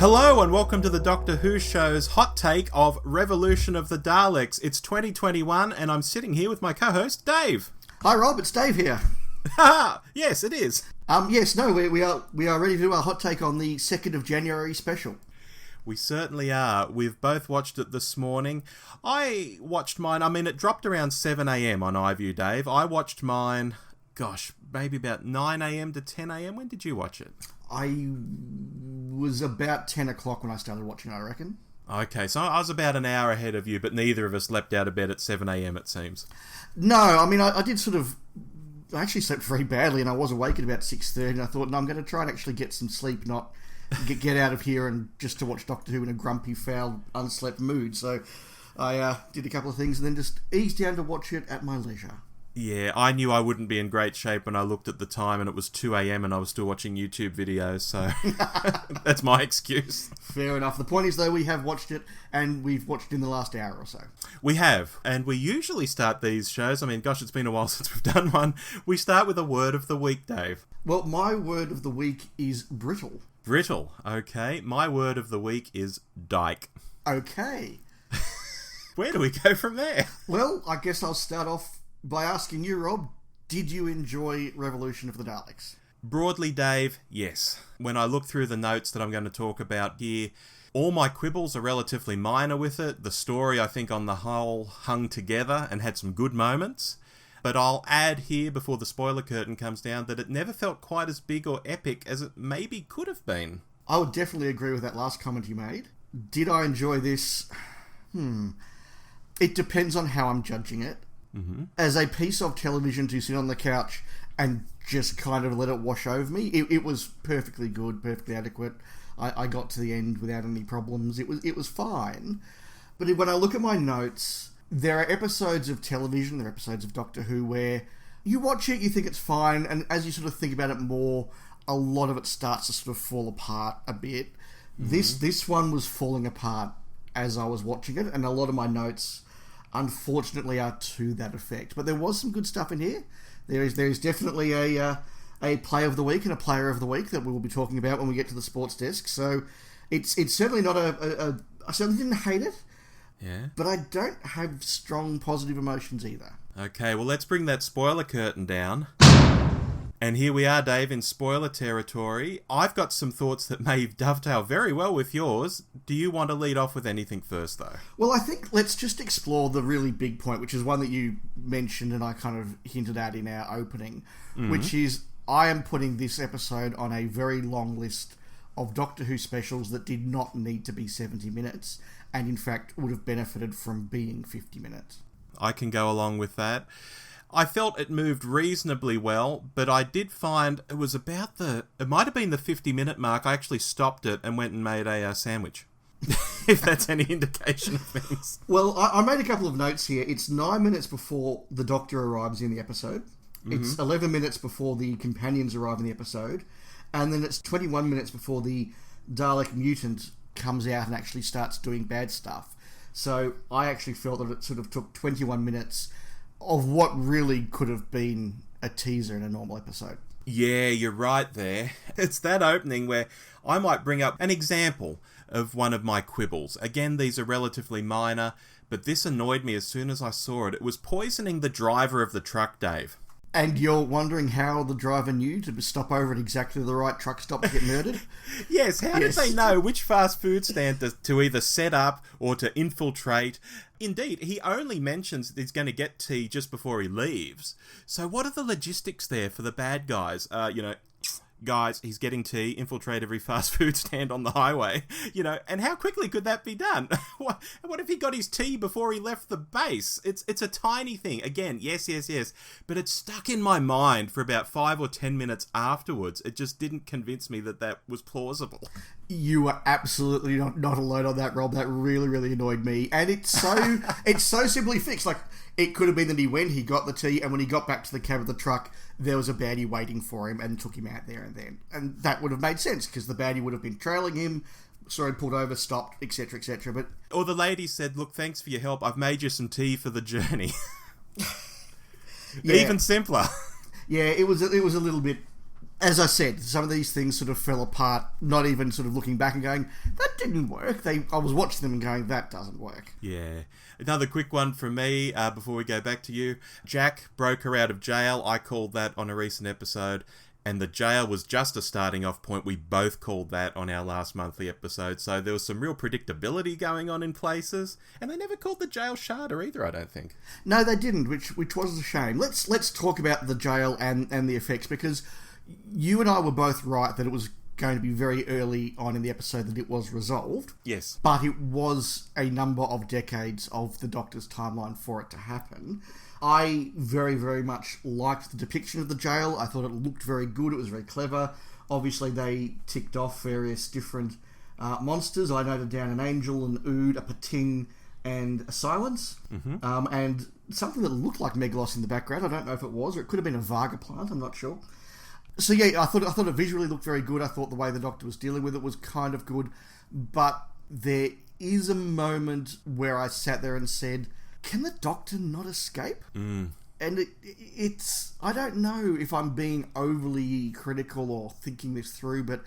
Hello and welcome to the Doctor Who show's hot take of Revolution of the Daleks. It's 2021 and I'm sitting here with my co-host Dave. Hi Rob, it's Dave here. Yes, it is. We are ready to do our hot take on the 2nd of January special. We certainly are. We've both watched it this morning. I watched mine, it dropped around 7 a.m. on iView, Dave. I watched mine, maybe about 9 a.m. to 10 a.m. When did you watch it? I was about 10 o'clock when I started watching, I reckon. Okay, so I was about an hour ahead of you, but neither of us leapt out of bed at 7 a.m. it seems. No, I did I actually slept very badly and I was awake at about 6:30 and I thought, no, I'm going to try and actually get some sleep, not get out of here and just to watch Doctor Who in a grumpy, foul, unslept mood. So I did a couple of things and then just eased down to watch it at my leisure. Yeah, I knew I wouldn't be in great shape when I looked at the time and it was 2 a.m. and I was still watching YouTube videos, so that's my excuse. Fair enough. The point is, though, we have watched it and we've watched it in the last hour or so. We have, and we usually start these shows, it's been a while since we've done one, we start with a word of the week, Dave. Well, my word of the week is brittle. Brittle, okay. My word of the week is dyke. Okay. Where do we go from there? Well, I guess I'll start off by asking you, Rob, did you enjoy Revolution of the Daleks? Broadly, Dave, yes. When I look through the notes that I'm going to talk about here, all my quibbles are relatively minor with it. The story, I think, on the whole, hung together and had some good moments. But I'll add here, before the spoiler curtain comes down, that it never felt quite as big or epic as it maybe could have been. I would definitely agree with that last comment you made. Did I enjoy this? It depends on how I'm judging it. Mm-hmm. As a piece of television to sit on the couch and just kind of let it wash over me, it was perfectly good, perfectly adequate. I got to the end without any problems. It was fine. But when I look at my notes, there are episodes of television, there are episodes of Doctor Who where you watch it, you think it's fine, and as you sort of think about it more, a lot of it starts to sort of fall apart a bit. Mm-hmm. This one was falling apart as I was watching it, and a lot of my notes unfortunately are to that effect. But there was some good stuff in here. There is definitely a play of the week and a player of the week that we will be talking about when we get to the sports desk. So it's certainly not I certainly didn't hate it. Yeah. But I don't have strong positive emotions either. Okay, well let's bring that spoiler curtain down. And here we are, Dave, in spoiler territory. I've got some thoughts that may dovetail very well with yours. Do you want to lead off with anything first, though? Well, I think let's just explore the really big point, which is one that you mentioned and I kind of hinted at in our opening, which is I am putting this episode on a very long list of Doctor Who specials that did not need to be 70 minutes and, in fact, would have benefited from being 50 minutes. I can go along with that. I felt it moved reasonably well, but I did find it was it might have been the 50-minute mark. I actually stopped it and went and made a sandwich, if that's any indication of things. Well, I made a couple of notes here. It's 9 minutes before the Doctor arrives in the episode. Mm-hmm. It's 11 minutes before the companions arrive in the episode. And then it's 21 minutes before the Dalek mutant comes out and actually starts doing bad stuff. So I actually felt that it sort of took 21 minutes of what really could have been a teaser in a normal episode. Yeah, you're right there. It's that opening where I might bring up an example of one of my quibbles. Again, these are relatively minor, but this annoyed me as soon as I saw it. It was poisoning the driver of the truck, Dave. And you're wondering how the driver knew to stop over at exactly the right truck stop to get murdered? Yes, how did they know which fast food stand to either set up or to infiltrate? Indeed, he only mentions that he's going to get tea just before he leaves. So what are the logistics there for the bad guys? Guys, he's getting tea, infiltrate every fast food stand on the highway, and how quickly could that be done? What if he got his tea before he left the base? It's a tiny thing. Again, yes, but it stuck in my mind for about 5 or 10 minutes afterwards. It just didn't convince me that was plausible. You are absolutely not alone on that, Rob. That really, really annoyed me. And it's so simply fixed. Like, it could have been that he got the tea, and when he got back to the cab of the truck, there was a baddie waiting for him and took him out there and then. And that would have made sense, because the baddie would have been trailing him, saw him pulled over, stopped, etc., etc. Or the lady said, look, thanks for your help. I've made you some tea for the journey. Yeah. Even simpler. Yeah, it was a little bit As I said, some of these things sort of fell apart, not even sort of looking back and going, that didn't work. I was watching them and going, that doesn't work. Yeah. Another quick one from me before we go back to you. Jack broke her out of jail. I called that on a recent episode. And the jail was just a starting off point. We both called that on our last monthly episode. So there was some real predictability going on in places. And they never called the jail Sharda either, I don't think. No, they didn't, which was a shame. Let's talk about the jail and the effects, because you and I were both right that it was going to be very early on in the episode that it was resolved. Yes. But it was a number of decades of the Doctor's timeline for it to happen. I very, very much liked the depiction of the jail. I thought it looked very good. It was very clever. Obviously, they ticked off various different monsters. I noted down an angel, an ood, a pating, and a silence. Mm-hmm. And something that looked like Megalos in the background. I don't know if it was, or it could have been a Varga plant. I'm not sure. So yeah, I thought it visually looked very good. I thought the way the Doctor was dealing with it was kind of good. But there is a moment where I sat there and said, can the Doctor not escape? And it's... I don't know if I'm being overly critical or thinking this through, but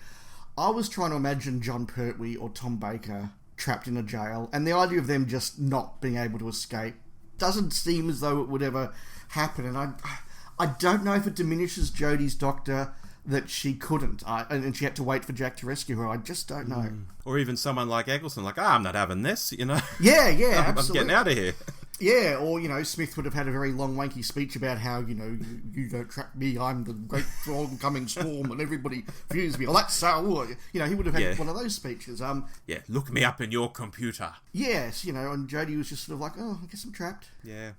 I was trying to imagine John Pertwee or Tom Baker trapped in a jail, and the idea of them just not being able to escape doesn't seem as though it would ever happen, and I don't know if it diminishes Jodie's Doctor that she couldn't, and she had to wait for Jack to rescue her. I just don't know. Or even someone like Eccleston, like, I'm not having this, you know? Yeah, absolutely. I'm getting out of here. Yeah, or, Smith would have had a very long, wanky speech about how, you don't trap me, I'm the great oncoming storm, and everybody fears me. Oh, that's so... he would have had one of those speeches. Yeah, look me up in your computer. Yes, and Jodie was just sort of like, oh, I guess I'm trapped. Yeah.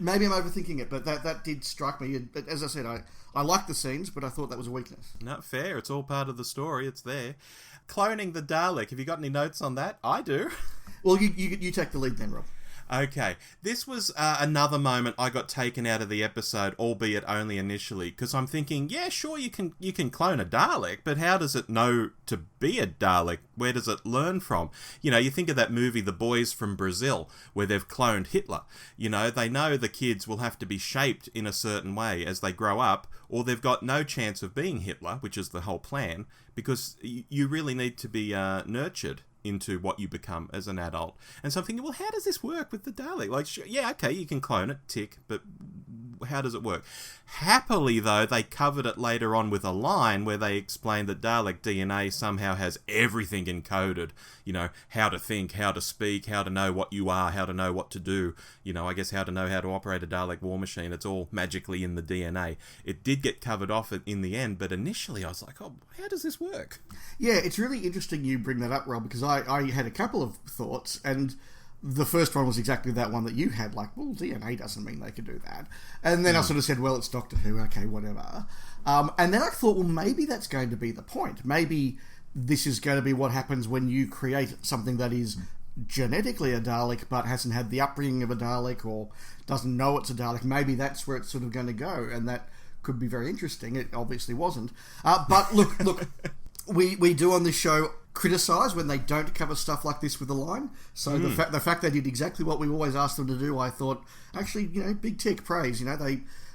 Maybe I'm overthinking it, but that did strike me. But as I said, I liked the scenes, but I thought that was a weakness. Not fair. It's all part of the story. It's there. Cloning the Dalek. Have you got any notes on that? I do. Well, you take the lead then, Rob. Okay. This was another moment I got taken out of the episode, albeit only initially, because I'm thinking, yeah, sure, you can clone a Dalek, but how does it know to be a Dalek? Where does it learn from? You think of that movie, The Boys from Brazil, where they've cloned Hitler. They know the kids will have to be shaped in a certain way as they grow up, or they've got no chance of being Hitler, which is the whole plan, because you really need to be nurtured into what you become as an adult. And so I'm thinking, well, how does this work with the Dalek? Like, sure, yeah, okay, you can clone it, tick, but how does it work? Happily, though, they covered it later on with a line where they explained that Dalek DNA somehow has everything encoded. How to think, how to speak, how to know what you are, how to know what to do. I guess how to know how to operate a Dalek war machine. It's all magically in the DNA. It did get covered off in the end, but initially I was like, oh, how does this work? Yeah, it's really interesting you bring that up, Rob, because I had a couple of thoughts, and the first one was exactly that one that you had, like, well, DNA doesn't mean they can do that. And then I sort of said, well, it's Doctor Who, okay, whatever. And then I thought, well, maybe that's going to be the point. Maybe this is going to be what happens when you create something that is genetically a Dalek but hasn't had the upbringing of a Dalek or doesn't know it's a Dalek. Maybe that's where it's sort of going to go, and that could be very interesting. It obviously wasn't. But look, we do on this show criticise when they don't cover stuff like this with a line. So the fact they did exactly what we always asked them to do, I thought, actually, big tick, praise.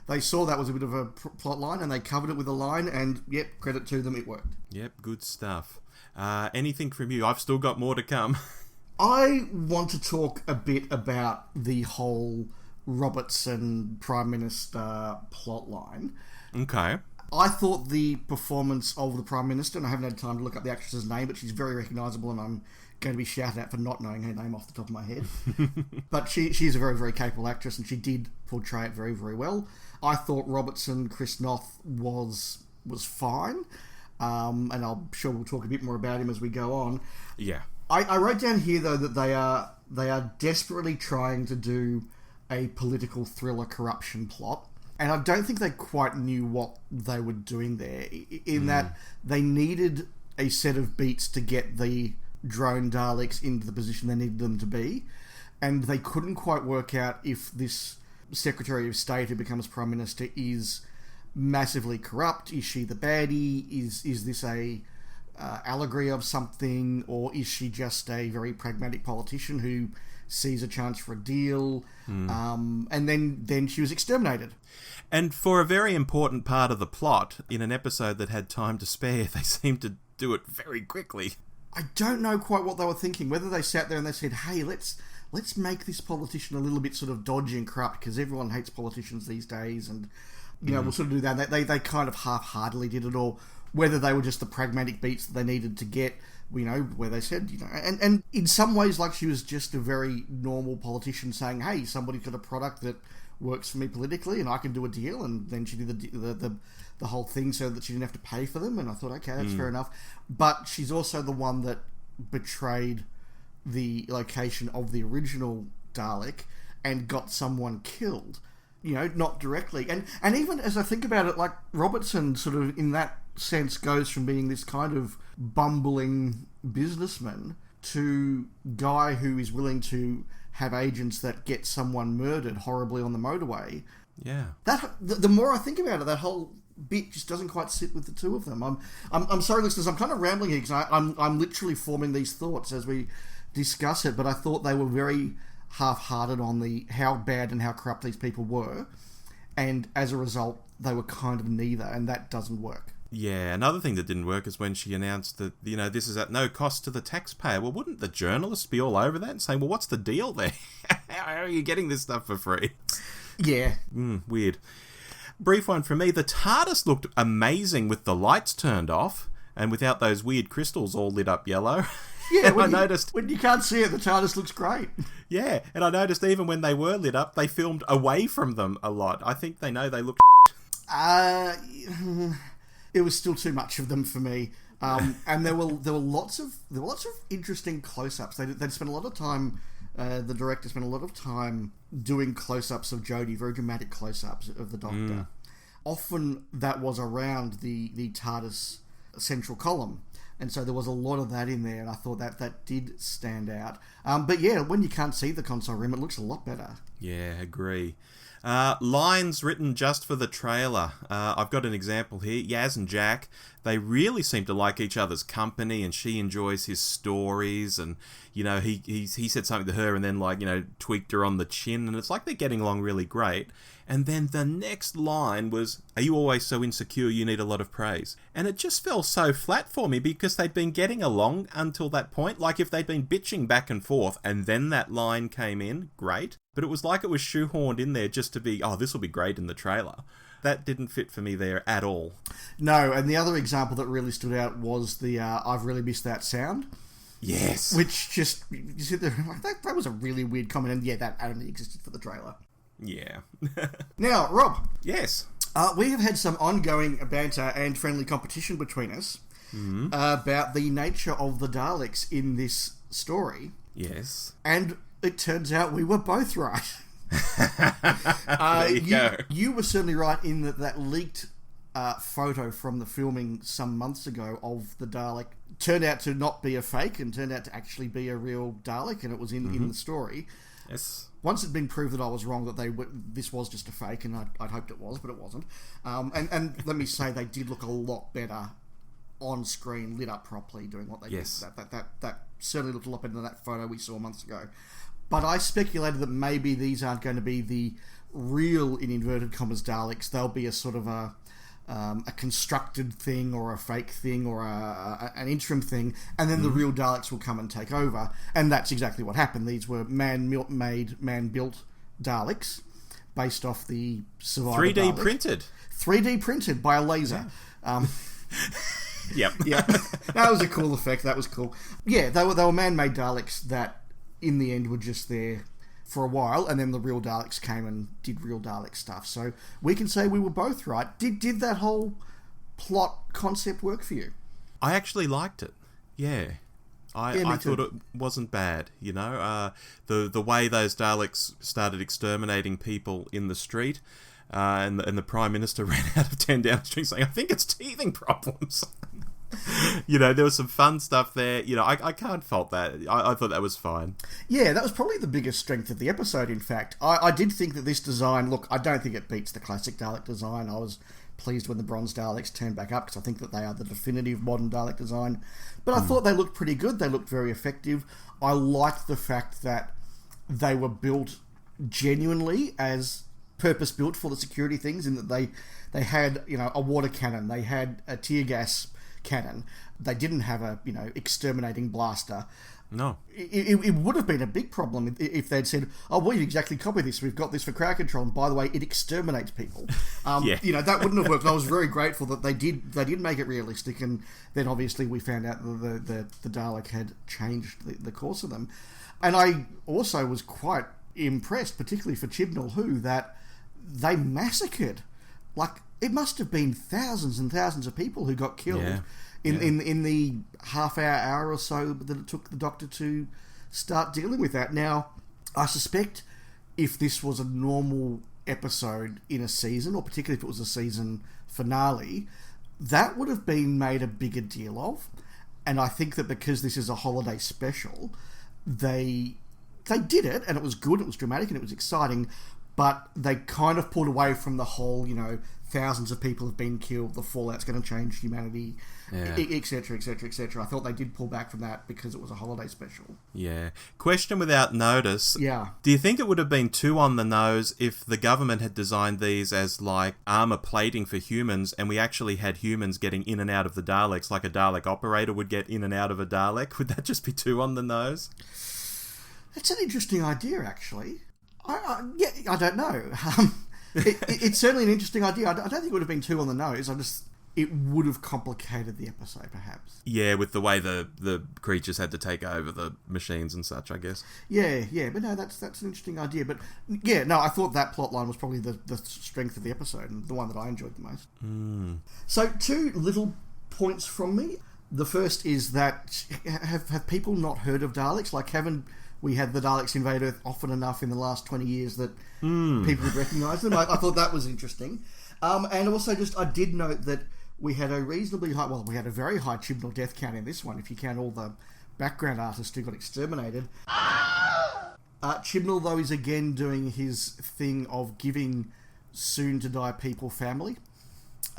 They saw that was a bit of a plot line and they covered it with a line, and yep, credit to them, it worked. Yep, good stuff. Anything from you? I've still got more to come. I want to talk a bit about the whole Robertson Prime Minister plot line. Okay. I thought the performance of the Prime Minister, and I haven't had time to look up the actress's name, but she's very recognisable, and I'm going to be shouted at for not knowing her name off the top of my head. But she's a very, very capable actress, and she did portray it very, very well. I thought Robertson, Chris Noth, was fine, and I'm sure we'll talk a bit more about him as we go on. Yeah. I wrote down here, though, that they are desperately trying to do a political thriller corruption plot. And I don't think they quite knew what they were doing there, in that they needed a set of beats to get the drone Daleks into the position they needed them to be, and they couldn't quite work out if this Secretary of State who becomes Prime Minister is massively corrupt. Is she the baddie? Is this a allegory of something, or is she just a very pragmatic politician who sees a chance for a deal, and then she was exterminated. And for a very important part of the plot, in an episode that had time to spare, they seemed to do it very quickly. I don't know quite what they were thinking. Whether they sat there and they said, "Hey, let's make this politician a little bit sort of dodgy and corrupt because everyone hates politicians these days," and we'll sort of do that. They kind of half-heartedly did it, or whether they were just the pragmatic beats that they needed to get. Where they said, and in some ways, like, she was just a very normal politician saying, "Hey, somebody's got a product that works for me politically, and I can do a deal." And then she did the whole thing so that she didn't have to pay for them. And I thought, okay, that's fair enough. But she's also the one that betrayed the location of the original Dalek and got someone killed. Not directly. And even as I think about it, like, Robertson sort of, in that sense, goes from being this kind of bumbling businessman to guy who is willing to have agents that get someone murdered horribly on the motorway. Yeah. The more I think about it, that whole bit just doesn't quite sit with the two of them. I'm sorry, listeners, I'm kind of rambling here because I'm literally forming these thoughts as we discuss it, but I thought they were very half-hearted on how bad and how corrupt these people were, and as a result, they were kind of neither, and that doesn't work. Yeah, another thing that didn't work is when she announced that, this is at no cost to the taxpayer. Well, wouldn't the journalists be all over that and saying, well, what's the deal there? How are you getting this stuff for free? Yeah. Weird. Brief one from me. The TARDIS looked amazing with the lights turned off and without those weird crystals all lit up yellow. Yeah, when you can't see it, the TARDIS looks great. Yeah, and I noticed even when they were lit up, they filmed away from them a lot. I think they know they look. It was still too much of them for me, and there were lots of interesting close-ups. They spent a lot of time. The director spent a lot of time doing close-ups of Jodie, very dramatic close-ups of the Doctor. Often that was around the TARDIS central column. And so there was a lot of that in there, and I thought that did stand out. But yeah, when you can't see the console room, it looks a lot better. Yeah, agree. Lines written just for the trailer. I've got an example here. Yaz and Jack, they really seem to like each other's company, and she enjoys his stories, and he said something to her and then tweaked her on the chin, and it's like they're getting along really great. And then the next line was, "Are you always so insecure you need a lot of praise?" And it just fell so flat for me because they'd been getting along until that point. Like, if they'd been bitching back and forth and then that line came in, great. But it was like it was shoehorned in there just to be, oh, this will be great in the trailer. That didn't fit for me there at all. No, and the other example that really stood out was the "I've really missed that sound." Yes. Which just, you sit there like, that was a really weird comment, and yeah, that only existed for the trailer. Yeah. Now, Rob. Yes. We have had some ongoing banter and friendly competition between us about the nature of the Daleks in this story. Yes. And it turns out we were both right. There you go. You were certainly right in that leaked photo from the filming some months ago of the Dalek turned out to not be a fake and turned out to actually be a real Dalek, and it was in the story. Yes. Once it'd been proved that I was wrong, that this was just a fake, and I'd hoped it was, but it wasn't. And let me say, they did look a lot better on screen, lit up properly, doing what they did. That certainly looked a lot better than that photo we saw months ago. But I speculated that maybe these aren't going to be the real, in inverted commas, Daleks. They'll be a sort of a constructed thing or a fake thing or an interim thing, and then the real Daleks will come and take over. And that's exactly what happened. These were man-made, man-built Daleks based off the survivor 3D Dalek. printed. 3D printed by a laser. Yep. Yeah, that was a cool effect. That was cool. Yeah, they were man-made Daleks that, in the end, were just there for a while, and then the real Daleks came and did real Dalek stuff. So we can say we were both right. Did that whole plot concept work for you? I actually liked it. Yeah. I thought it wasn't bad, the way those Daleks started exterminating people in the street, and the Prime Minister ran out of 10 Downing Street saying, I think it's teething problems. There was some fun stuff there. I can't fault that. I thought that was fine. Yeah, that was probably the biggest strength of the episode, in fact. I did think that this design, look, I don't think it beats the classic Dalek design. I was pleased when the Bronze Daleks turned back up because I think that they are the definitive modern Dalek design. But I thought they looked pretty good. They looked very effective. I liked the fact that they were built genuinely as purpose-built for the security things, in that they had, a water cannon, they had a tear gas cannon, they didn't have a, exterminating blaster. No. It would have been a big problem if they'd said, "Oh, we've exactly copied this. We've got this for crowd control, and by the way, it exterminates people." Yeah. That wouldn't have worked. I was very grateful that they did make it realistic, and then obviously we found out that the Dalek had changed the course of them. And I also was quite impressed, particularly for Chibnall, that they massacred. Like, it must have been thousands and thousands of people who got killed. Yeah. In the hour or so that it took the Doctor to start dealing with that. Now, I suspect if this was a normal episode in a season, or particularly if it was a season finale, that would have been made a bigger deal of. And I think that because this is a holiday special, they did it, and it was good, it was dramatic, and it was exciting, but they kind of pulled away from the whole, thousands of people have been killed, the fallout's going to change humanity, etc., etc., etc. I thought they did pull back from that because it was a holiday special. Yeah. Question without notice. Yeah. Do you think it would have been too on the nose if the government had designed these as like armor plating for humans, and we actually had humans getting in and out of the Daleks like a Dalek operator would get in and out of a Dalek? Would that just be too on the nose? That's an interesting idea, actually. I don't know. It's certainly an interesting idea. I don't think it would have been too on the nose. It would have complicated the episode, perhaps. Yeah, with the way the creatures had to take over the machines and such, I guess. Yeah, but no, that's an interesting idea. But yeah, no, I thought that plotline was probably the strength of the episode, and the one that I enjoyed the most. So, 2 little points from me. The first is that have people not heard of Daleks? Like, haven't we had the Daleks invade Earth often enough in the last 20 years that people would recognise them? I thought that was interesting. And also, I did note that we had a reasonably high, we had a very high Chibnall death count in this one, if you count all the background artists who got exterminated. Chibnall, though, is again doing his thing of giving soon-to-die people family.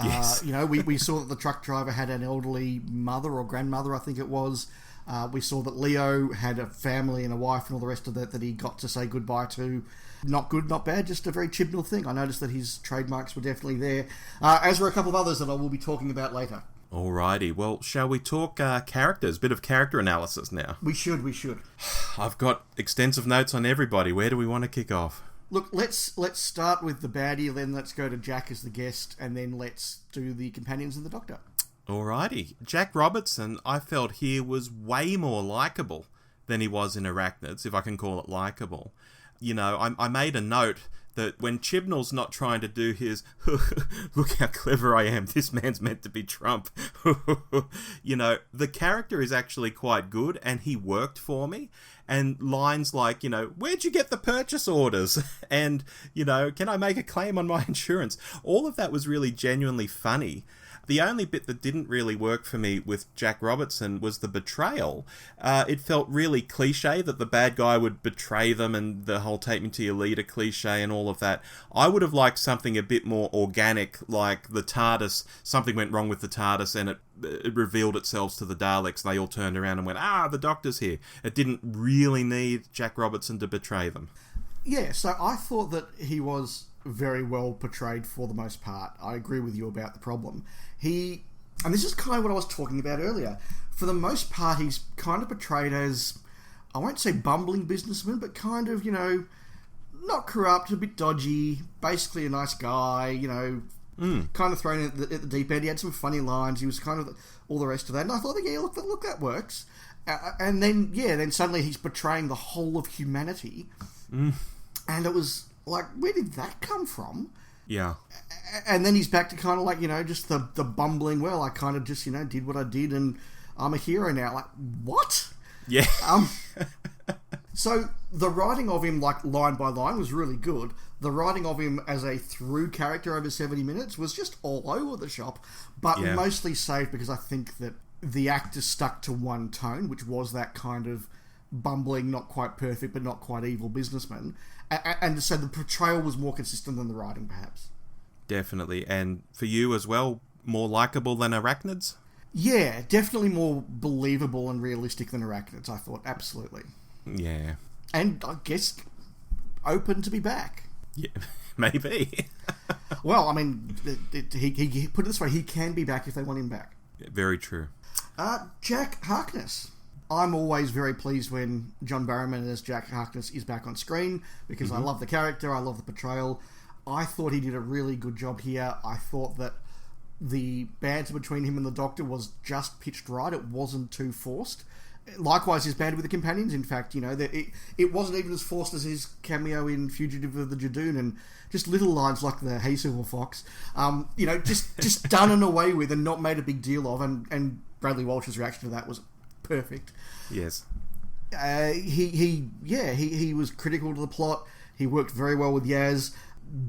Yes. We saw that the truck driver had an elderly mother or grandmother, I think it was. We saw that Leo had a family and a wife and all the rest of that he got to say goodbye to. Not good, not bad, just a very Chibnall thing. I noticed that his trademarks were definitely there, as were a couple of others that I will be talking about later. Alrighty, well, shall we talk characters? Bit of character analysis now. We should. I've got extensive notes on everybody. Where do we want to kick off? Look, let's start with the baddie, then let's go to Jack as the guest, and then let's do the companions and the Doctor. Alrighty. Jack Robertson, I felt here, was way more likeable than he was in Arachnids, if I can call it likeable. I made a note that when Chibnall's not trying to do his, look how clever I am, this man's meant to be Trump, the character is actually quite good, and he worked for me. And lines like, where'd you get the purchase orders? And, can I make a claim on my insurance? All of that was really genuinely funny. The only bit that didn't really work for me with Jack Robertson was the betrayal. It felt really cliche that the bad guy would betray them, and the whole take me to your leader cliche and all of that. I would have liked something a bit more organic, like the TARDIS. Something went wrong with the TARDIS and it revealed itself to the Daleks. They all turned around and went, the Doctor's here. It didn't really need Jack Robertson to betray them. Yeah, so I thought that he was very well portrayed for the most part. I agree with you about the problem. And this is kind of what I was talking about earlier. For the most part, he's kind of portrayed as, I won't say bumbling businessman, but kind of, not corrupt, a bit dodgy, basically a nice guy, kind of thrown at the deep end. He had some funny lines. He was kind of all the rest of that. And I thought, look, that works. And then suddenly he's portraying the whole of humanity. And it was like, where did that come from? Yeah. And then he's back to kind of like, just the bumbling, I kind of just, did what I did and I'm a hero now. Like, what? Yeah. So the writing of him, like line by line, was really good. The writing of him as a through character over 70 minutes was just all over the shop, but mostly saved because I think that the actor stuck to one tone, which was that kind of bumbling, not quite perfect, but not quite evil businessman. And so the portrayal was more consistent than the writing, perhaps. Definitely. And for you as well, more likeable than Arachnids? Yeah, definitely more believable and realistic than Arachnids, I thought. Absolutely. Yeah. and I guess open to be back. Yeah, maybe. Well, I mean, he put it this way, he can be back if they want him back. Yeah, very true. Jack Harkness. I'm always very pleased when John Barrowman as Jack Harkness is back on screen, because I love the character, I love the portrayal. I thought he did a really good job here. I thought that the banter between him and the Doctor was just pitched right. It wasn't too forced. Likewise, his banter with the companions. In fact, it wasn't even as forced as his cameo in Fugitive of the Jadoon, and just little lines like the "Hey Silver Fox," just done and away with and not made a big deal of. And Bradley Walsh's reaction to that was perfect. Yes. He was critical to the plot. He worked very well with Yaz.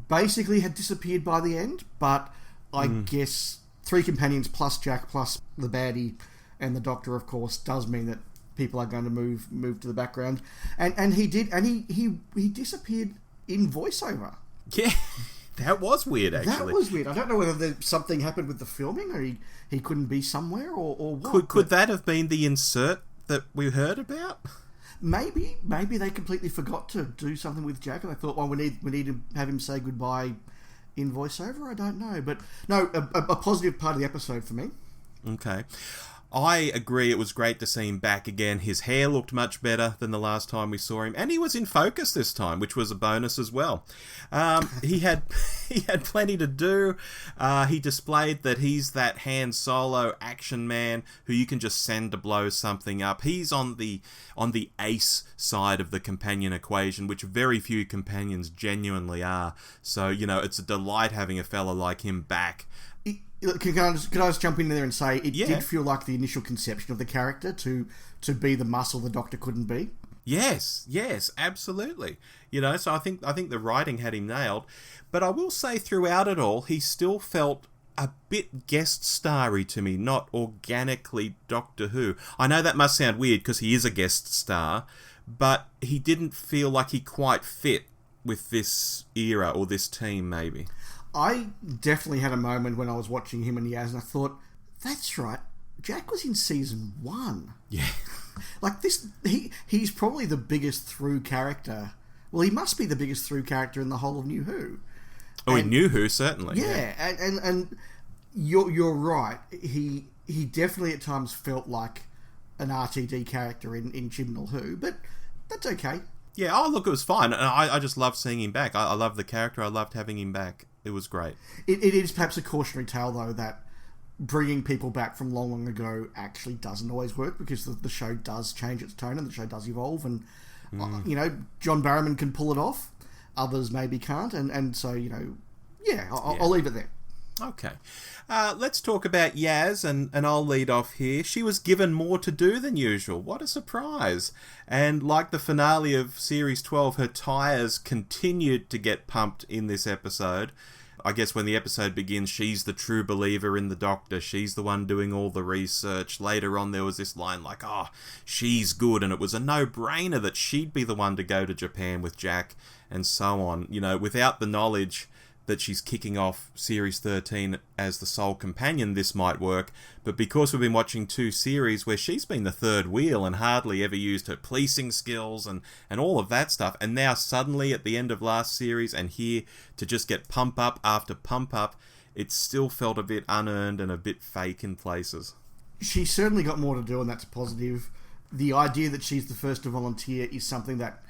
Basically had disappeared by the end, but I guess 3 companions plus Jack plus the baddie and the Doctor, of course, does mean that people are going to move to the background. And he did, and he disappeared in voiceover. Yeah. That was weird, actually. That was weird. I don't know whether something happened with the filming, or he couldn't be somewhere, or what. Could that have been the insert that we heard about? Maybe they completely forgot to do something with Jack, and they thought, well, we need to have him say goodbye in voiceover. I don't know, but no, a positive part of the episode for me. Okay. I agree, it was great to see him back again. His hair looked much better than the last time we saw him, and he was in focus this time, which was a bonus as well. He had plenty to do. He displayed that he's that Han Solo action man who you can just send to blow something up. He's on the ace side of the companion equation, which very few companions genuinely are. So, it's a delight having a fella like him back. Can I just jump in there and say it did feel like the initial conception of the character to be the muscle the Doctor couldn't be? Yes, absolutely. So I think the writing had him nailed. But I will say throughout it all, he still felt a bit guest starry to me, not organically Doctor Who. I know that must sound weird because he is a guest star, but he didn't feel like he quite fit with this era or this team, maybe. I definitely had a moment when I was watching him and Yaz, and I thought, that's right, Jack was in season 1. Yeah. Like this, he's probably the biggest through character. Well, he must be the biggest through character in the whole of New Who. In New Who, certainly. Yeah, and you're right. He definitely at times felt like an RTD character in Chibnall Who, but that's okay. Yeah, look, it was fine. I just loved seeing him back. I loved the character. I loved having him back. It was great. It is perhaps a cautionary tale, though, that bringing people back from long, long ago actually doesn't always work, because the show does change its tone and the show does evolve, and John Barrowman can pull it off, others maybe can't, and so I'll leave it there. Okay. Let's talk about Yaz, and I'll lead off here. She was given more to do than usual. What a surprise. And like the finale of Series 12, her tyres continued to get pumped in this episode. I guess when the episode begins, she's the true believer in the Doctor. She's the one doing all the research. Later on, there was this line like, she's good, and it was a no-brainer that she'd be the one to go to Japan with Jack, and so on. Without the knowledge that she's kicking off Series 13 as the sole companion, this might work, but because we've been watching 2 series where she's been the third wheel and hardly ever used her policing skills and all of that stuff, and now suddenly at the end of last series and here to just get pump up after pump up, it still felt a bit unearned and a bit fake in places. She's certainly got more to do, and that's positive. The idea that she's the first to volunteer is something that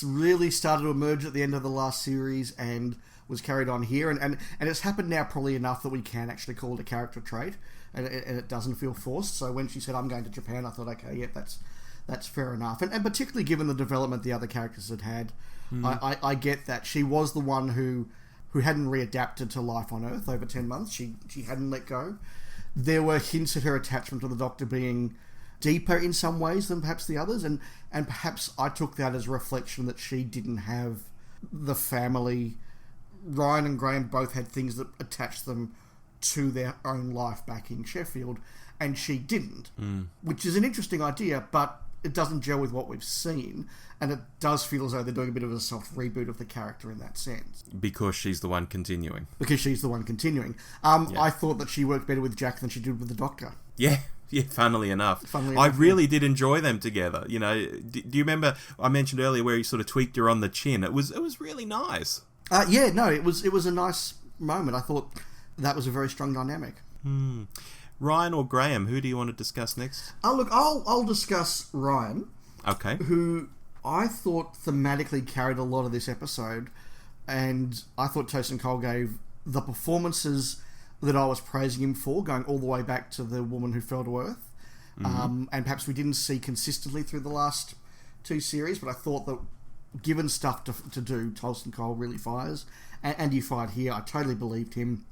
really started to emerge at the end of the last series and was carried on here, and it's happened now probably enough that we can actually call it a character trait, and it doesn't feel forced. So when she said, I'm going to Japan, I thought, okay, yeah, that's fair enough. And particularly given the development the other characters had, I get that. She was the one who hadn't readapted to life on Earth over 10 months. She hadn't let go. There were hints at her attachment to the Doctor being deeper in some ways than perhaps the others, and perhaps I took that as a reflection that she didn't have the family. Ryan and Graham both had things that attached them to their own life back in Sheffield, and she didn't, which is an interesting idea, but it doesn't gel with what we've seen, and it does feel as though they're doing a bit of a soft reboot of the character in that sense. Because she's the one continuing. I thought that she worked better with Jack than she did with the Doctor. Yeah, funnily enough. I really did enjoy them together. You know, do you remember I mentioned earlier where he sort of tweaked her on the chin? It was really nice. It was a nice moment. I thought that was a very strong dynamic. Ryan or Graham, who do you want to discuss next? Look, I'll discuss Ryan. Okay. Who I thought thematically carried a lot of this episode, and I thought Tosin Cole gave the performances that I was praising him for, going all the way back to The Woman Who Fell to Earth, and perhaps we didn't see consistently through the last 2 series, but I thought that given stuff to do, Tosin Cole really fires, and he fired here. I totally believed him.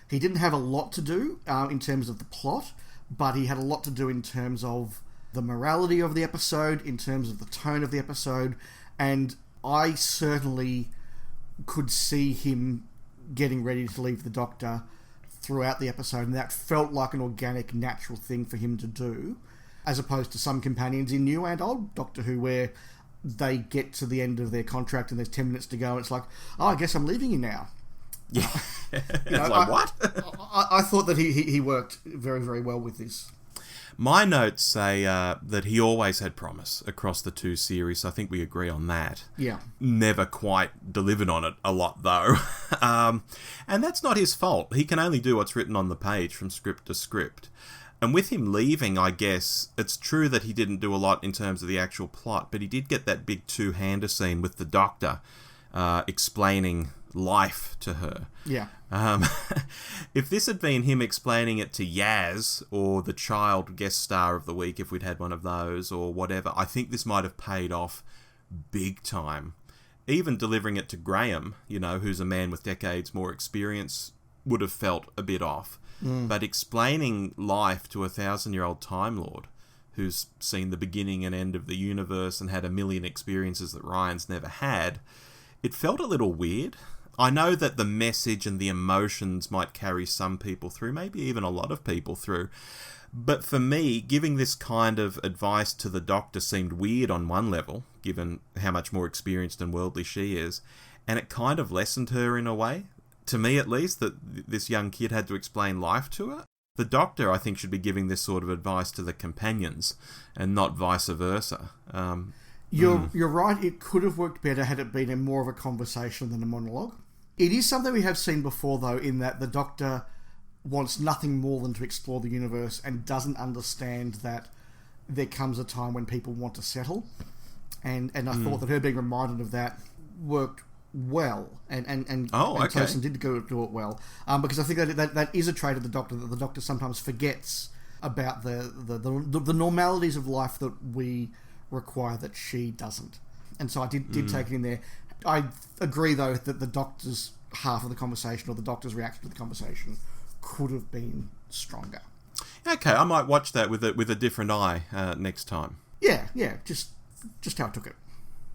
He didn't have a lot to do in terms of the plot, but he had a lot to do in terms of the morality of the episode, in terms of the tone of the episode, and I certainly could see him getting ready to leave the Doctor throughout the episode, and that felt like an organic, natural thing for him to do, as opposed to some companions in New and Old Doctor Who, where they get to the end of their contract and there's 10 minutes to go, and it's like, oh, I guess I'm leaving you now. Yeah. What? I thought that he worked very, very well with this. My notes say that he always had promise across the 2 series, so I think we agree on that. Yeah. Never quite delivered on it a lot, though. And that's not his fault. He can only do what's written on the page from script to script. And with him leaving, I guess, it's true that he didn't do a lot in terms of the actual plot, but he did get that big two-hander scene with the Doctor explaining life to her. Yeah. If this had been him explaining it to Yaz, or the child guest star of the week, if we'd had one of those, or whatever, I think this might have paid off big time. Even delivering it to Graham, you know, who's a man with decades more experience, would have felt a bit off. But explaining life to a 1,000-year-old Time Lord, who's seen the beginning and end of the universe and had a million experiences that Ryan's never had, it felt a little weird. I know that the message and the emotions might carry some people through, maybe even a lot of people through. But for me, giving this kind of advice to the Doctor seemed weird on one level, given how much more experienced and worldly she is, and it kind of lessened her in a way. To me, at least, that this young kid had to explain life to her. The Doctor, I think, should be giving this sort of advice to the companions, and not vice versa. You're right, it could have worked better had it been more of a conversation than a monologue. It is something we have seen before, though, in that the Doctor wants nothing more than to explore the universe and doesn't understand that there comes a time when people want to settle. And I thought that her being reminded of that worked well, and Tosin did do it well, because I think that is a trait of the Doctor, that the Doctor sometimes forgets about the normalities of life that we require that she doesn't. And so I did take it in there. I agree, though, that the Doctor's half of the conversation, or the Doctor's reaction to the conversation, could have been stronger. Okay, I might watch that with a different eye next time. Yeah, just how I took it.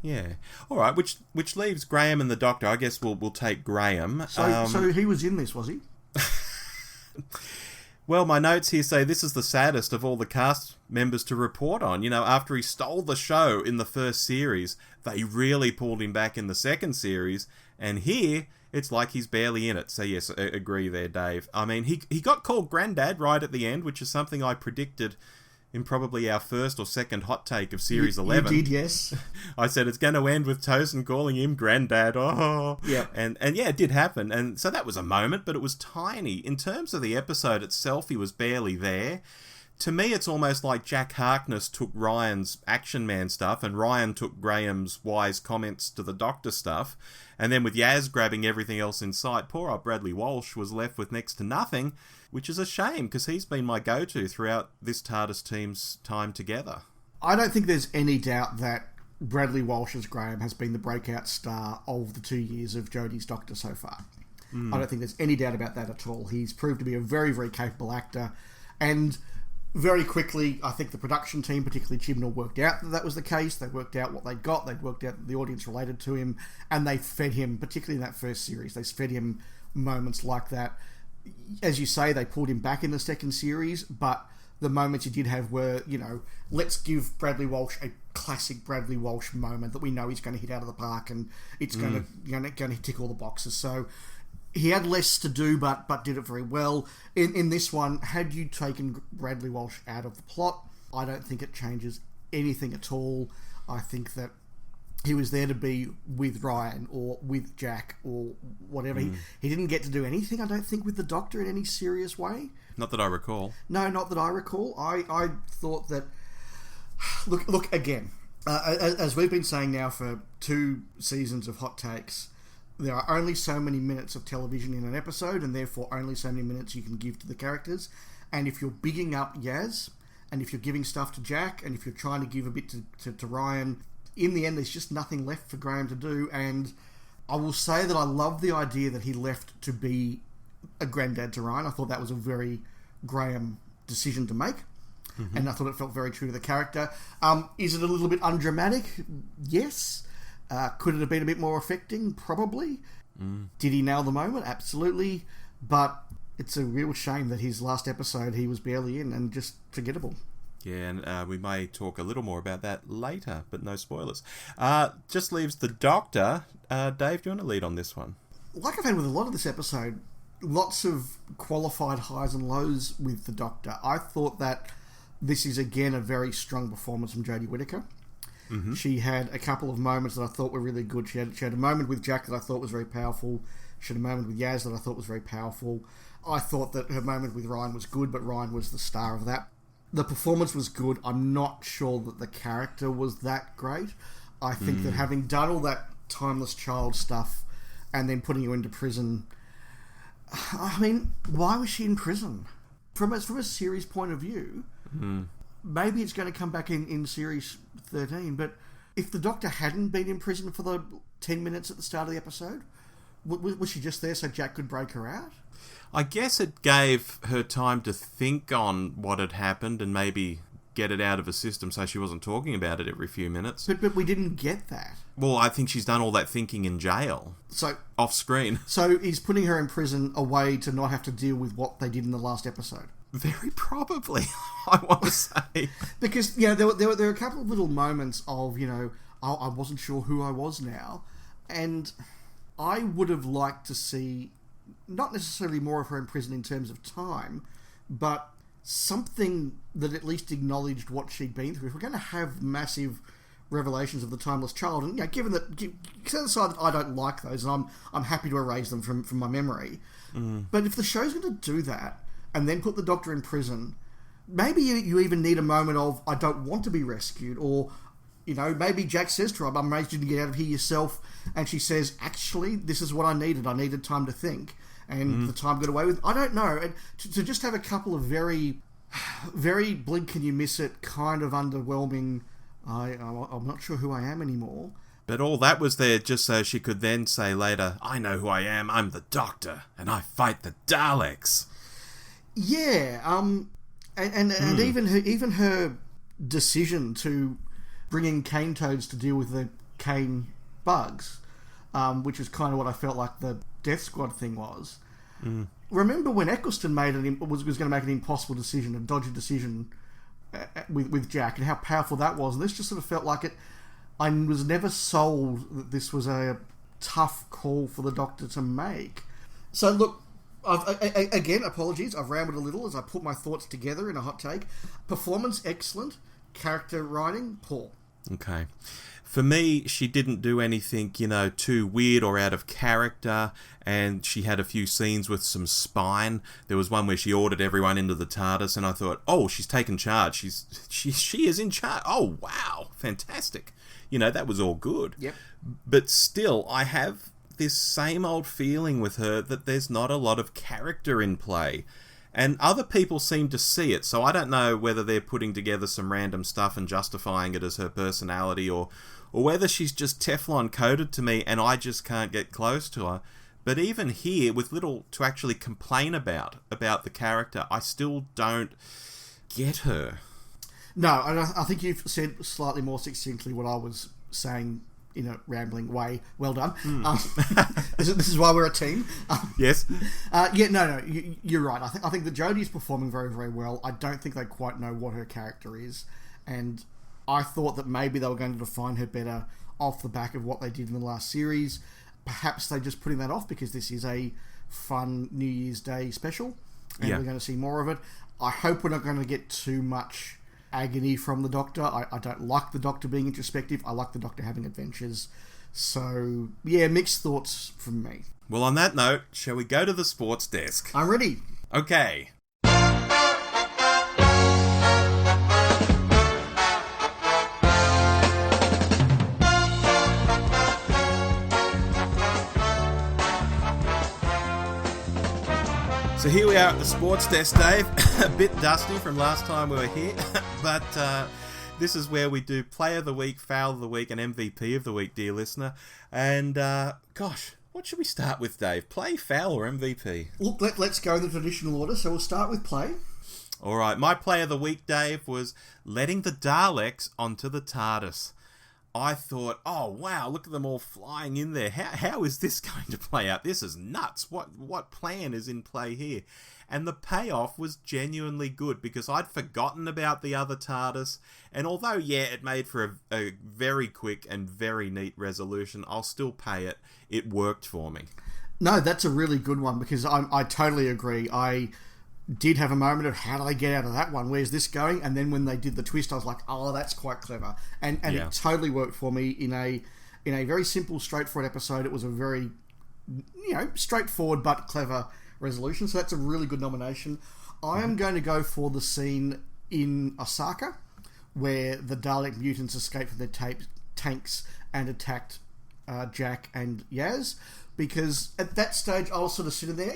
Yeah. All right, which leaves Graham and the Doctor. I guess we'll take Graham. So he was in this, was he? Well, my notes here say this is the saddest of all the cast members to report on. You know, after he stole the show in the first series, they really pulled him back in the second series, and here it's like he's barely in it. So yes, I agree there, Dave. I mean, he got called Grandad right at the end, which is something I predicted in probably our first or second hot take of Series 11. You did, yes. I said it's going to end with Tosin calling him Grandad. Oh, yeah. And yeah, it did happen. And so that was a moment, but it was tiny. In terms of the episode itself, he was barely there. To me, it's almost like Jack Harkness took Ryan's Action Man stuff, and Ryan took Graham's wise comments to the Doctor stuff. And then with Yaz grabbing everything else in sight, poor old Bradley Walsh was left with next to nothing, which is a shame, because he's been my go-to throughout this TARDIS team's time together. I don't think there's any doubt that Bradley Walsh as Graham has been the breakout star of the 2 years of Jodie's Doctor so far. I don't think there's any doubt about that at all. He's proved to be a very, very capable actor, and very quickly, I think the production team, particularly Chibnall, worked out that was the case. They worked out what they got. They worked out that the audience related to him, and they fed him, particularly in that first series, they fed him moments like that. As you say, they pulled him back in the second series, but the moments he did have were, let's give Bradley Walsh a classic Bradley Walsh moment that we know he's going to hit out of the park and it's going to tick all the boxes. So he had less to do, but did it very well. In this one, had you taken Bradley Walsh out of the plot, I don't think it changes anything at all. I think that he was there to be with Ryan or with Jack or whatever. He didn't get to do anything, I don't think, with the Doctor in any serious way. Not that I recall. No, not that I recall. I thought that... Look again, as we've been saying now for 2 seasons of Hot Takes, there are only so many minutes of television in an episode, and therefore only so many minutes you can give to the characters. And if you're bigging up Yaz, and if you're giving stuff to Jack, and if you're trying to give a bit to Ryan, in the end there's just nothing left for Graham to do. And I will say that I love the idea that he left to be a granddad to Ryan. I thought that was a very Graham decision to make. And I thought it felt very true to the character. Is it a little bit undramatic? Yes. Could it have been a bit more affecting? Probably. Did he nail the moment? Absolutely. But it's a real shame that his last episode he was barely in and just forgettable. Yeah, and we may talk a little more about that later, but no spoilers. Just leaves the Doctor. Dave, do you want to lead on this one? Like I've had with a lot of this episode, lots of qualified highs and lows with the Doctor. I thought that this is, again, a very strong performance from Jodie Whittaker. She had a couple of moments that I thought were really good. She had a moment with Jack that I thought was very powerful. She had a moment with Yaz that I thought was very powerful. I thought that her moment with Ryan was good, but Ryan was the star of that. The performance was good. I'm not sure that the character was that great. I think that having done all that Timeless Child stuff and then putting her into prison... I mean, why was she in prison? From a series point of view... Maybe it's going to come back in series 13, but if the Doctor hadn't been in prison for the 10 minutes at the start of the episode, was she just there so Jack could break her out? I guess it gave her time to think on what had happened and maybe get it out of her system so she wasn't talking about it every few minutes. But we didn't get that. Well, I think she's done all that thinking in jail. So off screen. So he's putting her in prison a way to not have to deal with what they did in the last episode. Very probably, I want to say. Because, there were a couple of little moments of, I wasn't sure who I was now. And I would have liked to see, not necessarily more of her in prison in terms of time, but something that at least acknowledged what she'd been through. If we're going to have massive revelations of the Timeless Child, and given that, set aside that I don't like those, and I'm happy to erase them from my memory. But if the show's going to do that, and then put the Doctor in prison, maybe you even need a moment of, I don't want to be rescued, or, maybe Jack says to her, I'm raised you to get out of here yourself, and she says, actually, this is what I needed time to think, and the time got away with, I don't know, and to just have a couple of very, very blink and you miss it, kind of underwhelming, I'm not sure who I am anymore. But all that was there just so she could then say later, I know who I am, I'm the Doctor, and I fight the Daleks. Yeah, and even her decision to bring in cane toads to deal with the cane bugs, which is kind of what I felt like the Death Squad thing was. Remember when Eccleston was going to make an impossible decision, a dodgy decision with Jack, and how powerful that was. And this just sort of felt like it. I was never sold that this was a tough call for the Doctor to make. So look. Again, apologies, I've rambled a little as I put my thoughts together in a hot take. Performance, excellent. Character writing, poor. Okay. For me, she didn't do anything, too weird or out of character, and she had a few scenes with some spine. There was one where she ordered everyone into the TARDIS, and I thought, oh, she's taken charge. She is in charge. Oh, wow, fantastic. That was all good. Yep. But still, I have this same old feeling with her that there's not a lot of character in play. And other people seem to see it, so I don't know whether they're putting together some random stuff and justifying it as her personality, or whether she's just Teflon coated to me and I just can't get close to her. But even here, with little to actually complain about the character, I still don't get her. No, I think you've said slightly more succinctly what I was saying in a rambling way. Well done. This is why we're a team. Yes. You're right. I think that Jodie's performing very, very well. I don't think they quite know what her character is, and I thought that maybe they were going to define her better off the back of what they did in the last series. Perhaps they're just putting that off because this is a fun New Year's Day special, and we're going to see more of it. I hope we're not going to get too much agony from the Doctor. I don't like the Doctor being introspective. I like the Doctor having adventures. So, mixed thoughts from me. Well, on that note, shall we go to the sports desk? I'm ready. Okay. So here we are at the sports desk, Dave. A bit dusty from last time we were here, but this is where we do Player of the Week, Foul of the Week, and MVP of the Week, dear listener. And, what should we start with, Dave? Play, Foul, or MVP? Look, let's go in the traditional order, so we'll start with Play. All right, my Player of the Week, Dave, was letting the Daleks onto the TARDIS. I thought, oh wow, look at them all flying in there. How is this going to play out? This is nuts. What plan is in play here? And the payoff was genuinely good because I'd forgotten about the other TARDIS. And although, it made for a very quick and very neat resolution, I'll still pay it. It worked for me. No, that's a really good one because I totally agree. I did have a moment of how do I get out of that one? Where's this going? And then when they did the twist, I was like, oh, that's quite clever. And it totally worked for me in a very simple, straightforward episode. It was a very, straightforward but clever resolution. So that's a really good nomination. I am going to go for the scene in Osaka where the Dalek mutants escaped from their tanks and attacked Jack and Yaz. Because at that stage, I was sort of sitting there,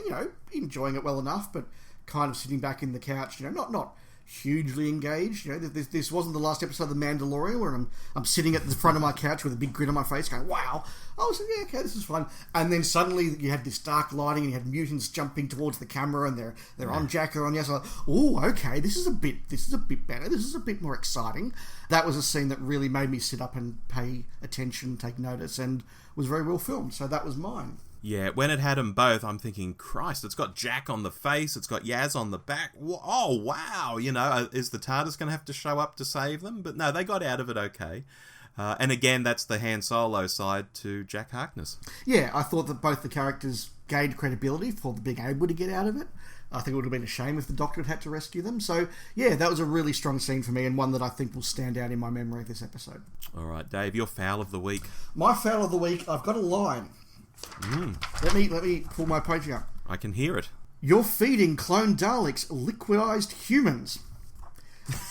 enjoying it well enough, but kind of sitting back in the couch, not hugely engaged. This wasn't the last episode of The Mandalorian where I'm sitting at the front of my couch with a big grin on my face going, wow. I was like, okay, this is fun. And then suddenly you had this dark lighting and you had mutants jumping towards the camera and they're on Jack or on Yaz. Like, oh, okay, this is a bit better. This is a bit more exciting. That was a scene that really made me sit up and pay attention, take notice, and was very well filmed. So that was mine. Yeah, when it had them both, I'm thinking, Christ, it's got Jack on the face, it's got Yaz on the back. Oh, wow, is the TARDIS going to have to show up to save them? But no, they got out of it okay. And again, that's the Han Solo side to Jack Harkness. Yeah, I thought that both the characters gained credibility for being able to get out of it. I think it would have been a shame if the Doctor had to rescue them. So, that was a really strong scene for me and one that I think will stand out in my memory of this episode. All right, Dave, your Foul of the Week. My Foul of the Week, I've got a line. Let me pull my page up. I can hear it. You're feeding clone Daleks liquidized humans.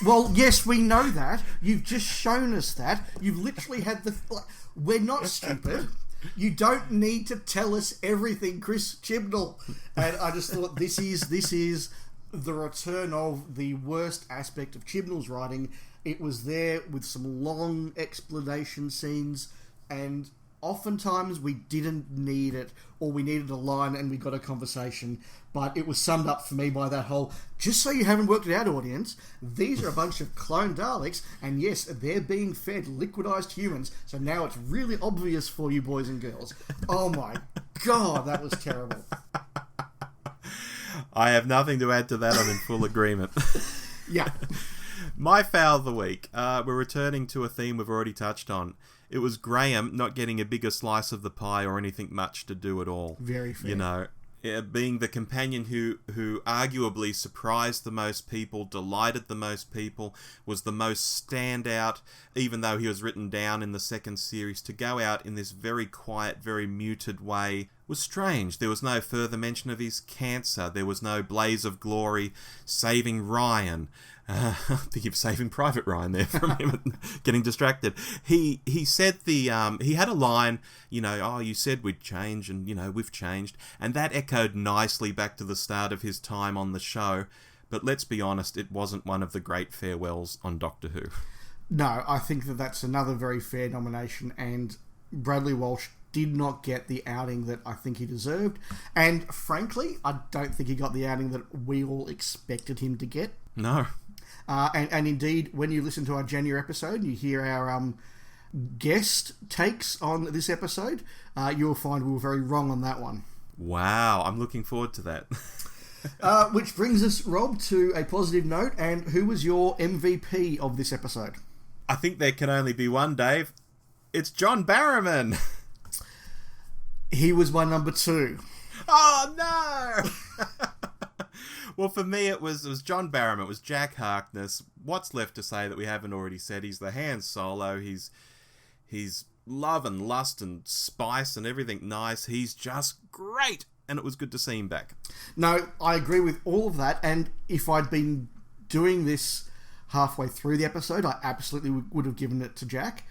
Well, yes, we know that. You've just shown us that. You've literally had the... We're not stupid. You don't need to tell us everything, Chris Chibnall. And I just thought this is the return of the worst aspect of Chibnall's writing. It was there with some long explanation scenes and... Oftentimes we didn't need it, or we needed a line and we got a conversation, but it was summed up for me by that whole, just so you haven't worked it out, audience, these are a bunch of clone Daleks, and yes, they're being fed liquidized humans, so now it's really obvious for you boys and girls. Oh my god, that was terrible. I have nothing to add to that, I'm in full agreement. Yeah. My Foul of the Week, we're returning to a theme we've already touched on. It was Graham not getting a bigger slice of the pie or anything much to do at all. Very fair. Being the companion who arguably surprised the most people, delighted the most people, was the most standout, even though he was written down in the second series, to go out in this very quiet, very muted way was strange. There was no further mention of his cancer. There was no blaze of glory saving Ryan. I think you're Saving Private Ryan there from him getting distracted. He said he had a line, you said we'd change and, we've changed. And that echoed nicely back to the start of his time on the show. But let's be honest, it wasn't one of the great farewells on Doctor Who. No, I think that's another very fair nomination. And Bradley Walsh did not get the outing that I think he deserved. And frankly, I don't think he got the outing that we all expected him to get. No. And indeed, when you listen to our January episode, you hear guest takes on this episode, you'll find we were very wrong on that one. Wow, I'm looking forward to that. Which brings us, Rob, to a positive note. And who was your MVP of this episode? I think there can only be one, Dave. It's John Barrowman. He was my number 2. Oh, no! Well, for me, it was John Barrowman. It was Jack Harkness. What's left to say that we haven't already said? He's the Han Solo. He's love and lust and spice and everything nice. He's just great. And it was good to see him back. No, I agree with all of that. And if I'd been doing this halfway through the episode, I absolutely would have given it to Jack.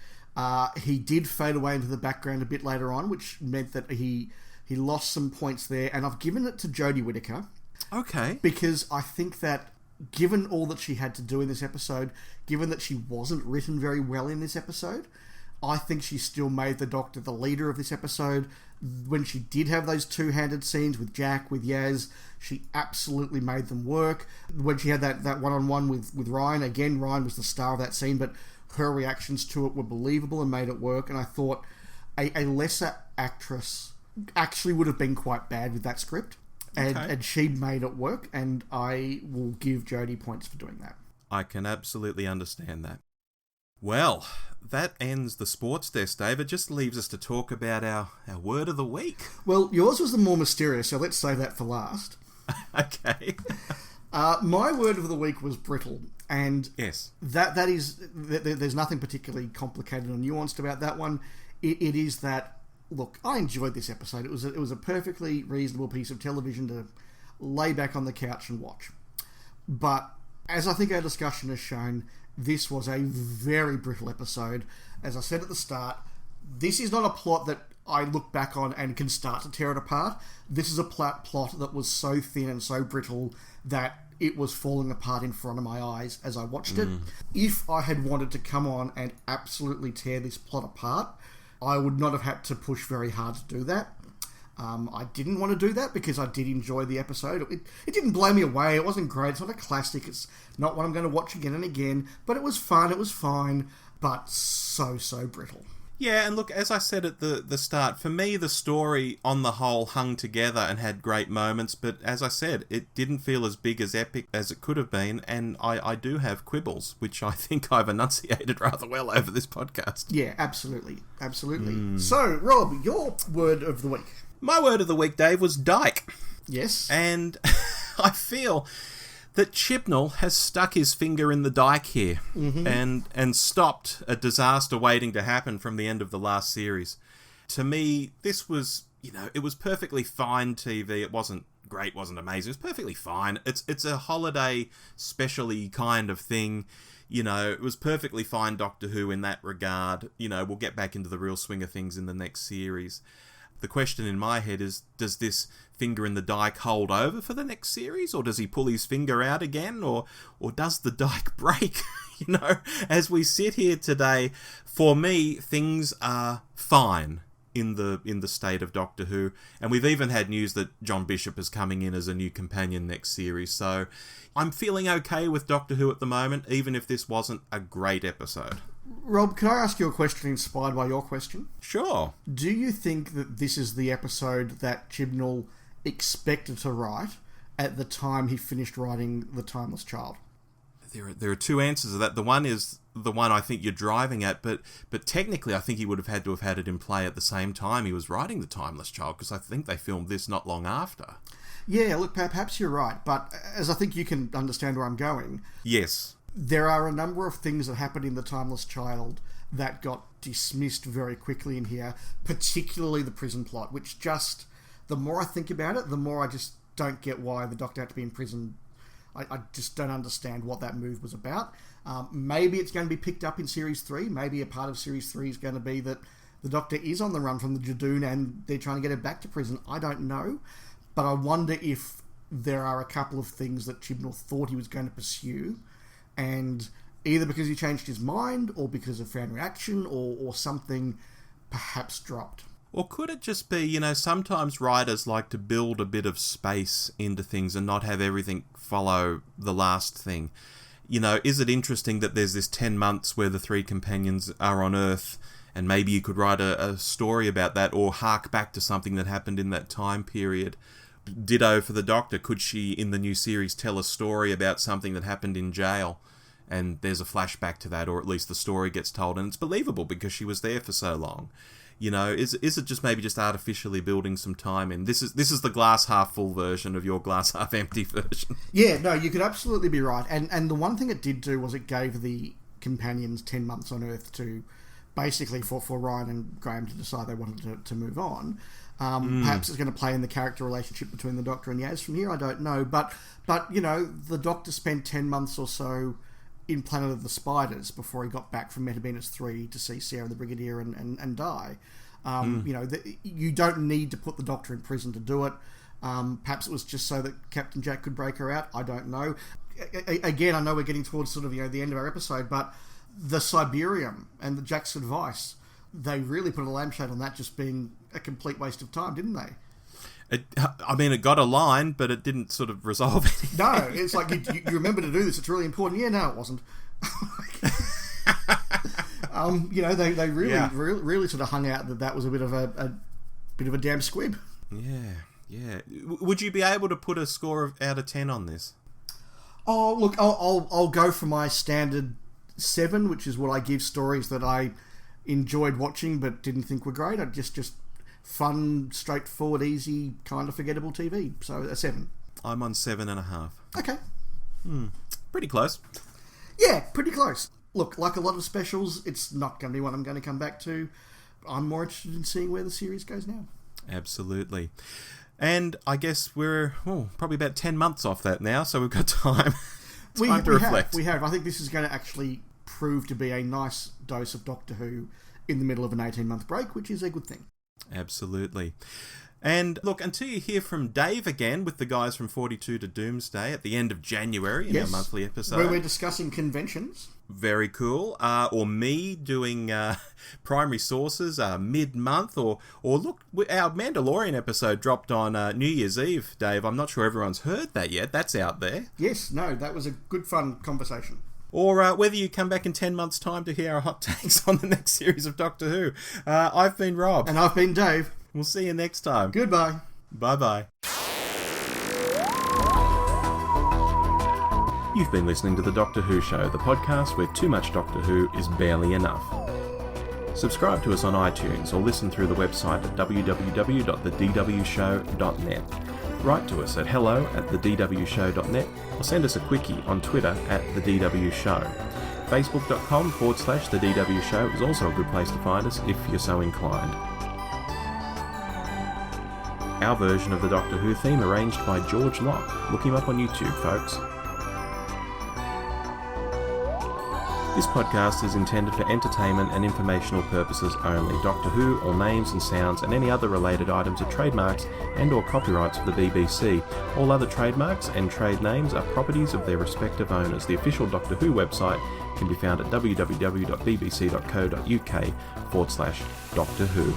He did fade away into the background a bit later on, which meant that he lost some points there. And I've given it to Jodie Whittaker. Okay. Because I think that given all that she had to do in this episode, given that she wasn't written very well in this episode, I think she still made the Doctor the leader of this episode. When she did have those two-handed scenes with Jack, with Yaz, she absolutely made them work. When she had that one-on-one with Ryan, again, Ryan was the star of that scene, but her reactions to it were believable and made it work. And I thought a lesser actress actually would have been quite bad with that script. And she made it work, and I will give Jodie points for doing that. I can absolutely understand that. Well, that ends the sports desk, Dave. It just leaves us to talk about our word of the week. Well, yours was the more mysterious, so let's save that for last. Okay. My word of the week was brittle, and yes, that is there's nothing particularly complicated or nuanced about that one. It is that, look, I enjoyed this episode. It was a perfectly reasonable piece of television to lay back on the couch and watch. But as I think our discussion has shown, this was a very brittle episode. As I said at the start, this is not a plot that I look back on and can start to tear it apart. This is a plot that was so thin and so brittle that it was falling apart in front of my eyes as I watched it. If I had wanted to come on and absolutely tear this plot apart, I would not have had to push very hard to do that. I didn't want to do that because I did enjoy the episode. It didn't blow me away. It wasn't great. It's not a classic. It's not one I'm going to watch again and again. But it was fun. It was fine. But so brittle. Yeah, and look, as I said at the start, for me the story on the whole hung together and had great moments, but as I said, it didn't feel as big as epic as it could have been, and I do have quibbles, which I think I've enunciated rather well over this podcast. Yeah, absolutely. So, Rob, your word of the week. My word of the week, Dave, was dyke. Yes. And I feel that Chibnall has stuck his finger in the dike here and stopped a disaster waiting to happen from the end of the last series. To me, this was, it was perfectly fine TV. It wasn't great, wasn't amazing. It was perfectly fine. It's a holiday special-y kind of thing. It was perfectly fine Doctor Who in that regard. We'll get back into the real swing of things in the next series. The question in my head is, does this finger in the dike hold over for the next series, or does he pull his finger out again, or does the dike break? As we sit here today, for me, things are fine in the state of Doctor Who, and we've even had news that John Bishop is coming in as a new companion next series, so I'm feeling okay with Doctor Who at the moment, even if this wasn't a great episode. Rob, can I ask you a question inspired by your question? Sure. Do you think that this is the episode that Chibnall expected to write at the time he finished writing The Timeless Child? There are two answers to that. The one is the one I think you're driving at, but technically I think he would have had to have had it in play at the same time he was writing The Timeless Child, because I think they filmed this not long after. Yeah, look, perhaps you're right, but as I think you can understand where I'm going... Yes. There are a number of things that happened in The Timeless Child that got dismissed very quickly in here, particularly the prison plot, which just, the more I think about it, the more I just don't get why the Doctor had to be in prison. I just don't understand what that move was about. Maybe it's going to be picked up in Series 3. Maybe a part of Series 3 is going to be that the Doctor is on the run from the Jadoon and they're trying to get him back to prison. I don't know. But I wonder if there are a couple of things that Chibnall thought he was going to pursue, and either because he changed his mind or because of fan reaction or something perhaps dropped. Or could it just be, sometimes writers like to build a bit of space into things and not have everything follow the last thing. is it interesting that there's this 10 months where the three companions are on Earth, and maybe you could write a story about that, or hark back to something that happened in that time period. Ditto for the Doctor. Could she, in the new series, tell a story about something that happened in jail? And there's a flashback to that, or at least the story gets told, and it's believable because she was there for so long. Is it just maybe just artificially building some time in? This is the glass half full version of your glass half empty version. Yeah, no, you could absolutely be right. And the one thing it did do was it gave the companions 10 months on Earth to basically for Ryan and Graham to decide they wanted to move on. Perhaps it's going to play in the character relationship between the Doctor and Yaz from here. I don't know, but the Doctor spent 10 months or so in Planet of the Spiders before he got back from Metabenus 3 to see Sarah the Brigadier and die. You don't need to put the Doctor in prison to do it. Perhaps it was just so that Captain Jack could break her out. I don't know. Again, I know we're getting towards sort of the end of our episode, but the Cyberium and the Jack's advice, they really put a lampshade on that just being a complete waste of time, didn't they? It got a line, but it didn't sort of resolve anything. No, it's like, you remember to do this, it's really important. Yeah, no, it wasn't. They really sort of hung out that was a bit of a damn squib. Yeah. Would you be able to put a score out of 10 on this? Oh, look, I'll go for my standard 7, which is what I give stories that I enjoyed watching but didn't think were great. I just fun, straightforward, easy, kind of forgettable TV. So a 7. I'm on 7.5. Okay. Pretty close. Yeah, pretty close. Look, like a lot of specials, it's not going to be one I'm going to come back to. I'm more interested in seeing where the series goes now. Absolutely. And I guess we're probably about 10 months off that now, so we've got time. We to reflect. We have. I think this is going to actually prove to be a nice dose of Doctor Who in the middle of an 18-month break, which is a good thing. Absolutely. And look, until you hear from Dave again with the guys from 42 to Doomsday at the end of January in our monthly episode, where we're discussing conventions. Very cool. Or me doing primary sources mid-month, or look, our Mandalorian episode dropped on New Year's Eve, Dave. I'm not sure everyone's heard that yet. That's out there. Yes, no, that was a good fun conversation. Or whether you come back in 10 months' time to hear our hot takes on the next series of Doctor Who. I've been Rob. And I've been Dave. We'll see you next time. Goodbye. Bye-bye. You've been listening to The Doctor Who Show, the podcast where too much Doctor Who is barely enough. Subscribe to us on iTunes or listen through the website at www.thedwshow.net. Write to us at hello@thedwshow.net or send us a quickie on Twitter @thedwshow. Facebook.com/The DW Show is also a good place to find us if you're so inclined. Our version of the Doctor Who theme arranged by George Locke. Look him up on YouTube, folks. This podcast is intended for entertainment and informational purposes only. Doctor Who, all names and sounds, and any other related items are trademarks and or copyrights of the BBC. All other trademarks and trade names are properties of their respective owners. The official Doctor Who website can be found at www.bbc.co.uk/Doctor Who.